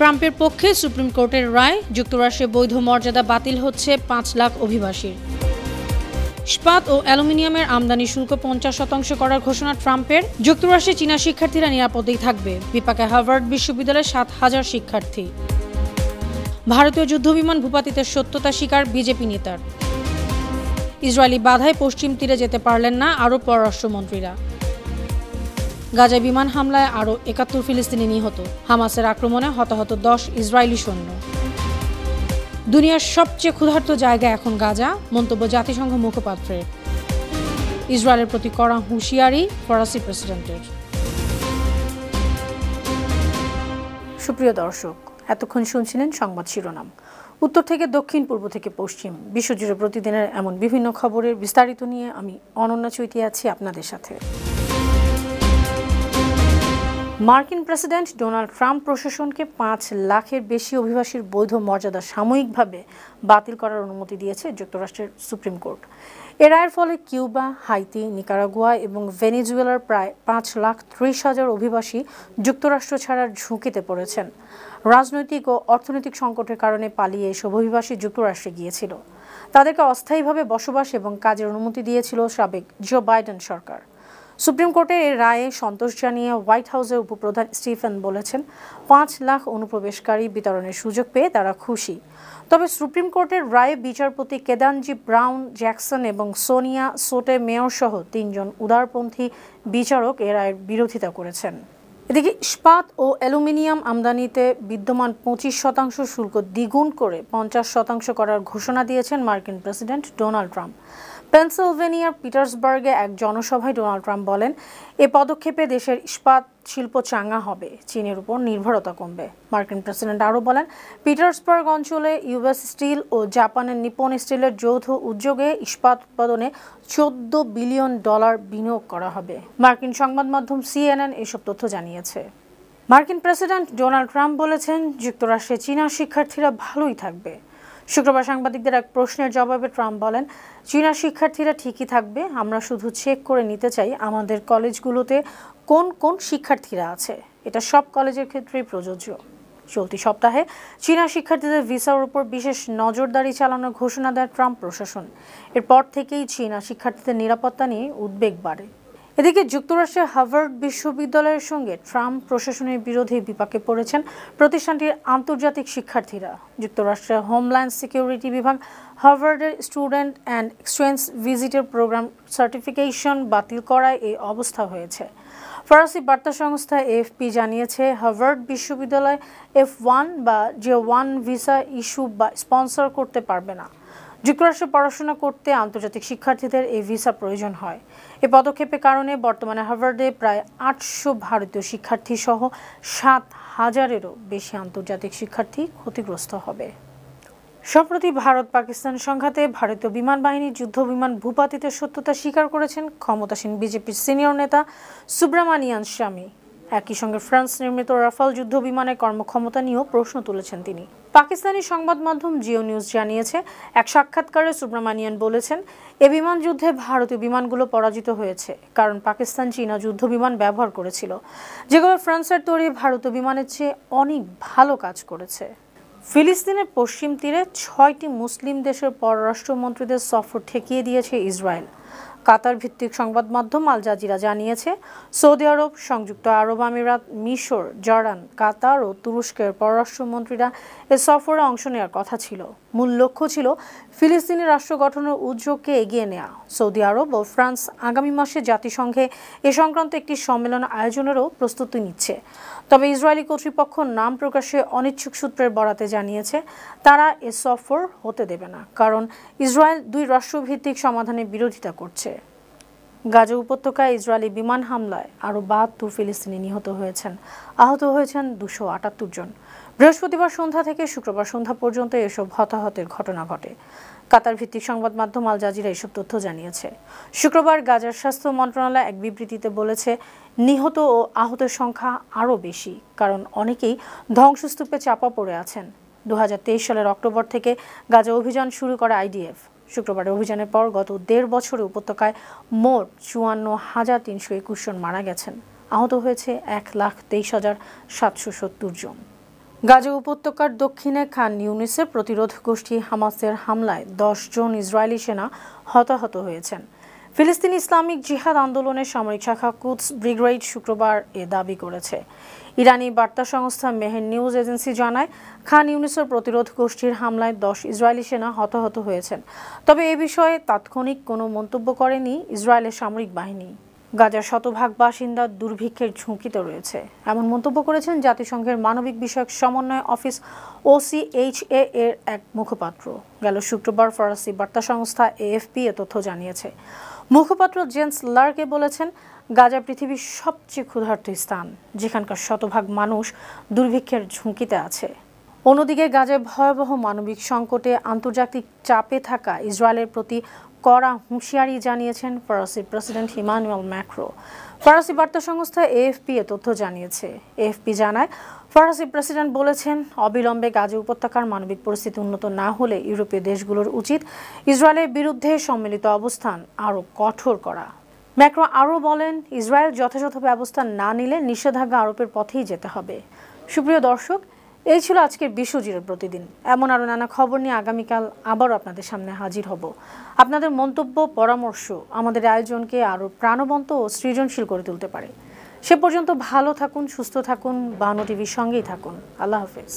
ট্রাম্পের পক্ষে সুপ্রিম কোর্টের রায়, যুক্তরাষ্ট্রে বৈধ মর্যাদা বাতিল হচ্ছে ৫ লাখ অভিবাসীর। ইস্পাত ও অ্যালুমিনিয়ামের আমদানি শুল্ক ৫০% করার ঘোষণা ট্রাম্পের। যুক্তরাষ্ট্রে চীনা শিক্ষার্থীরা নিরাপদেই থাকবে, বিপাকে হার্ভার্ড বিশ্ববিদ্যালয়ের ৭,০০০ শিক্ষার্থী। ভারতীয় যুদ্ধবিমান ভূপাতিতের সত্যতা স্বীকার বিজেপি নেতার। ইসরায়েলি বাধায় পশ্চিম তীরে যেতে পারলেন না আরব পররাষ্ট্রমন্ত্রীরা। গাজায় বিমান হামলায় আরও ৭১ ফিলিস্তিনি নিহত, হামাসের আক্রমণে হতাহত ১০ ইসরায়েলি সৈন্য। দুনিয়ার সবচেয়ে ক্ষুধার্ত জায়গা এখন গাজা, মন্তব্য জাতিসংঘ মুখপাত্রের। ইসরায়েলের প্রতি কড়া হুঁশিয়ারি ফরাসি প্রেসিডেন্টের। সুপ্রিয় দর্শক, এতক্ষণ শুনছিলেন সংবাদ শিরোনাম। উত্তর থেকে দক্ষিণ, পূর্ব থেকে পশ্চিম, বিশ্বজুড়ে প্রতিদিনের এমন বিভিন্ন খবরের বিস্তারিত নিয়ে আমি অনন্যা চৈতি আছি আপনাদের সাথে। মার্কিন প্রেসিডেন্ট ডোনাল্ড ট্রাম্প প্রশাসনকে ৫ লাখের বেশি অভিবাসীর বৈধ মর্যাদা সাময়িকভাবে বাতিল করার অনুমতি দিয়েছে যুক্তরাষ্ট্রের সুপ্রিম কোর্ট। এ রায়ের ফলে কিউবা, হাইতি, নিকারাগুয়া এবং ভেনেজুয়েলার প্রায় ৫,৩০,০০০ অভিবাসী যুক্তরাষ্ট্র ছাড়ার ঝুঁকিতে পড়েছেন। রাজনৈতিক ও অর্থনৈতিক সংকটের কারণে পালিয়ে এসব অভিবাসী যুক্তরাষ্ট্রে গিয়েছিল। তাদেরকে অস্থায়ীভাবে বসবাস এবং কাজের অনুমতি দিয়েছিল সাবেক জো বাইডেন সরকার। সুপ্রিম কোর্টের এই রায়ে সন্তোষ জানিয়ে হোয়াইট হাউসের উপপ্রধান স্টিফেন বলেছেন, ৫ লাখ অনুপ্রবেশকারী বিতরণের সুযোগ পেয়ে তারা খুশি। তবে সুপ্রিম কোর্টের রায়ে বিচারপতি কেদানজি ব্রাউন জ্যাকসন এবং সোনিয়া সোটে মেয়র সহ ৩ জন উদারপন্থী বিচারক এ রায়ের বিরোধিতা করেছেন। এদিকে ইস্পাত ও অ্যালুমিনিয়াম আমদানিতে বিদ্যমান ২৫% শুল্ক দ্বিগুণ করে ৫০% করার ঘোষণা দিয়েছেন মার্কিন প্রেসিডেন্ট ডোনাল্ড ট্রাম্প। পেনসিলভেনিয়ার পিটার্সবার্গে এক জনসভায় ডোনাল্ড ট্রাম্প বলেন, এ পদক্ষেপে দেশের ইস্পাত শিল্প চাঙ্গা হবে, চীনের উপর নির্ভরতা কমবে। মার্কিন প্রেসিডেন্ট আরও বলেন, পিটার্সবার্গ অঞ্চলে ইউএস স্টিল ও জাপানের নিপ্পন স্টিলের যৌথ উদ্যোগে ইস্পাত উৎপাদনে $14 বিলিয়ন বিনিয়োগ করা হবে। মার্কিন সংবাদ মাধ্যম CNN এসব তথ্য জানিয়েছে। মার্কিন প্রেসিডেন্ট ডোনাল্ড ট্রাম্প বলেছেন, যুক্তরাষ্ট্রে চীনা শিক্ষার্থীরা ভালোই থাকবে। শুক্রবার সাংবাদিকদের এক প্রশ্নের জবাবে ট্রাম্প বলেন, চীনা শিক্ষার্থীরা ঠিকই থাকবে, আমরা শুধু চেক করে নিতে চাই আমাদের কলেজগুলোতে কোন কোন শিক্ষার্থীরা আছে। এটা সব কলেজের ক্ষেত্রেই প্রযোজ্য। চলতি সপ্তাহে চীনা শিক্ষার্থীদের ভিসার উপর বিশেষ নজরদারি চালানোর ঘোষণা দেয় ট্রাম্প প্রশাসন। এরপর থেকেই চীনা শিক্ষার্থীদের নিরাপত্তা নিয়ে উদ্বেগ বাড়ে। এদিকে যুক্তরাষ্ট্রের হার্ভার্ড বিশ্ববিদ্যালয়ের সঙ্গে ট্রাম্প প্রশাসনের বিরোধে বিপাকে পড়েছেন প্রতিষ্ঠানটির আন্তর্জাতিক শিক্ষার্থীরা। যুক্তরাষ্ট্রের হোমল্যান্ড সিকিউরিটি বিভাগ হার্ভার্ডের স্টুডেন্ট অ্যান্ড এক্সচেঞ্জ ভিজিটের প্রোগ্রাম সার্টিফিকেশন বাতিল করায় এই অবস্থা হয়েছে। ফরাসি বার্তা সংস্থা AFP জানিয়েছে, হার্ভার্ড বিশ্ববিদ্যালয় F1 বা J1 ভিসা ইস্যু বা স্পন্সর করতে পারবে না। যুক্তরাষ্ট্রে পড়াশোনা করতে আন্তর্জাতিক শিক্ষার্থীদের এই ভিসা প্রয়োজন হয়। এই পদক্ষেপের কারণে বর্তমানে হার্ভার্ডে প্রায় ৮০০ ভারতীয় শিক্ষার্থী সহ ৭,০০০-এরও বেশি আন্তর্জাতিক শিক্ষার্থী ক্ষতিগ্রস্ত হবে। সম্প্রতি ভারত পাকিস্তান সংঘাতে ভারতীয় বিমান বাহিনীর যুদ্ধবিমান ভূপাতিতের সত্যতা স্বীকার করেছেন ক্ষমতাসীন বিজেপির সিনিয়র নেতা সুব্রামানিয়ান স্বামী। একই সঙ্গে ফ্রান্স নির্মিত রাফাল যুদ্ধ বিমানের কর্মক্ষমতা নিয়েও প্রশ্ন তুলেছেন তিনি। পাকিস্তানি সংবাদ মাধ্যম জিও নিউজ জানিয়েছে, এক সাক্ষাৎকারে সুব্রামানিয়ান বলেছেন, এ বিমান যুদ্ধে ভারতীয় বিমানগুলো পরাজিত হয়েছে, কারণ পাকিস্তান চীনা যুদ্ধ বিমান ব্যবহার করেছিল, যেগুলো ফ্রান্সের তৈরি ভারতীয় বিমানের চেয়ে অনেক ভালো কাজ করেছে। ফিলিস্তিনের পশ্চিম তীরে ৬টি মুসলিম দেশের পররাষ্ট্রমন্ত্রীদের সফর ঠেকিয়ে দিয়েছে ইসরায়েল। কাতার ভিত্তিক সংবাদ মাধ্যম আল জাজিরা জানিয়েছে, সৌদি আরব, সংযুক্ত আরব আমিরাত, মিশর, জর্ডান, কাতার ও তুরস্কের পররাষ্ট্রমন্ত্রীরা এ সফরে অংশ নেওয়ার কথা ছিল। মূল লক্ষ্য ছিল ফিলিস্তিনি রাষ্ট্র গঠনের উদ্যোগকে এগিয়ে নেওয়া। সৌদি আরব ও ফ্রান্স আগামী মাসে জাতিসংঘে এ সংক্রান্ত একটি সম্মেলন আয়োজনেরও প্রস্তুতি নিচ্ছে। তবে ইসরায়েলি কর্তৃপক্ষ নাম প্রকাশে অনিচ্ছুক সূত্রের বরাতে জানিয়েছে, তারা এ সফর হতে দেবে না, কারণ ইসরায়েল ২ রাষ্ট্রভিত্তিক সমাধানের বিরোধিতা করছে। গাজা উপত্যকায় ইসরায়েলি বিমান হামলায় আরও ৭২ ফিলিস্তিনি নিহত হয়েছেন, আহত হয়েছেন ২৭৮ জন। বৃহস্পতিবার সন্ধ্যা থেকে শুক্রবার সন্ধ্যা পর্যন্ত এসব হতাহতের ঘটনা ঘটে। কাতার ভিত্তিক সংবাদ মাধ্যম আল জাজিরা এসব তথ্য জানিয়েছে। শুক্রবার গাজার স্বাস্থ্য মন্ত্রণালয় এক বিবৃতিতে বলেছে, নিহত ও আহতের সংখ্যা আরও বেশি, কারণ অনেকেই ধ্বংসস্তূপে চাপা পড়ে আছেন। ২০২৩ সালের অক্টোবর থেকে গাজা অভিযান শুরু করে IDF। শুক্রবারের অভিযানের পর গত ১.৫ বছরে উপত্যকায় মোট ৫৪,৩২১ জন মারা গেছেন, আহত হয়েছে ১,২৩,৭৭০ জন। গাজা উপত্যকার দক্ষিণে খান ইউনিসের প্রতিরোধ গোষ্ঠী হামাসের হামলায় 10 জন ইসরায়েলি সেনা হতাহত হয়েছেন। ফিলিস্তিনি ইসলামিক জিহাদ আন্দোলনের সামরিক শাখা কুদস ব্রিগেড শুক্রবার এ দাবি করেছে। ইরানি বার্তা সংস্থা মেহের নিউজ এজেন্সি জানায়, খান ইউনিসের প্রতিরোধ গোষ্ঠীর হামলায় 10 ইসরায়েলি সেনা হতাহত হয়েছেন। তবে এ বিষয়ে তাৎক্ষণিক কোনো মন্তব্য করেনি ইসরায়েলের সামরিক বাহিনী। গাজার শতভাগ বাসিন্দা দুর্ভিক্ষের ঝুঁকিতে রয়েছে, এমন মন্তব্য করেছেন জাতিসংঘের মানবিক বিষয়ক সমন্বয় অফিস OCHA এর এক মুখপাত্র। গেল শুক্রবার ফরাসি বার্তা সংস্থা AFP এ তথ্য জানিয়েছে। মুখপাত্র জেন্স লার্কে বলেছেন, গাজা পৃথিবীর সবচেয়ে ক্ষুধার্ত স্থান, যেখানকার শতভাগ মানুষ দুর্ভিক্ষের ঝুঁকিতে আছে। অন্যদিকে গাজায় ভয়াবহ মানবিক সংকটে আন্তর্জাতিক চাপে থাকা ইসরায়েলের প্রতি কড়া হুঁশিয়ারি জানিয়েছেন ফরাসি প্রেসিডেন্ট ইমানুয়েল ম্যাক্রো। ফরাসি বার্তা সংস্থা AFP এ তথ্য জানিয়েছে। AFP জানায়, ফরাসি প্রেসিডেন্ট বলেছেন, অবিলম্বে গাজা উপত্যকার মানবিক পরিস্থিতি উন্নত না হলে ইউরোপীয় দেশগুলোর উচিত ইসরায়েলের বিরুদ্ধে সম্মিলিত অবস্থান আরও কঠোর করা। ম্যাক্রো আরও বলেন, ইসরায়েল যথাযথ ব্যবস্থা না নিলে নিষেধাজ্ঞা আরোপের পথেই যেতে হবে। সুপ্রিয় দর্শক, এই ছিল আজকের বিশ্বজুড়ে প্রতিদিন। এমন আরও নানা খবর নিয়ে আগামীকাল আবারও আপনাদের সামনে হাজির হব। আপনাদের মন্তব্য, পরামর্শ আমাদের আয়োজনকে আরও প্রাণবন্ত ও সৃজনশীল করে তুলতে পারে। সে পর্যন্ত ভালো থাকুন, সুস্থ থাকুন, বানু টিভির সঙ্গেই থাকুন। আল্লাহ হাফেজ।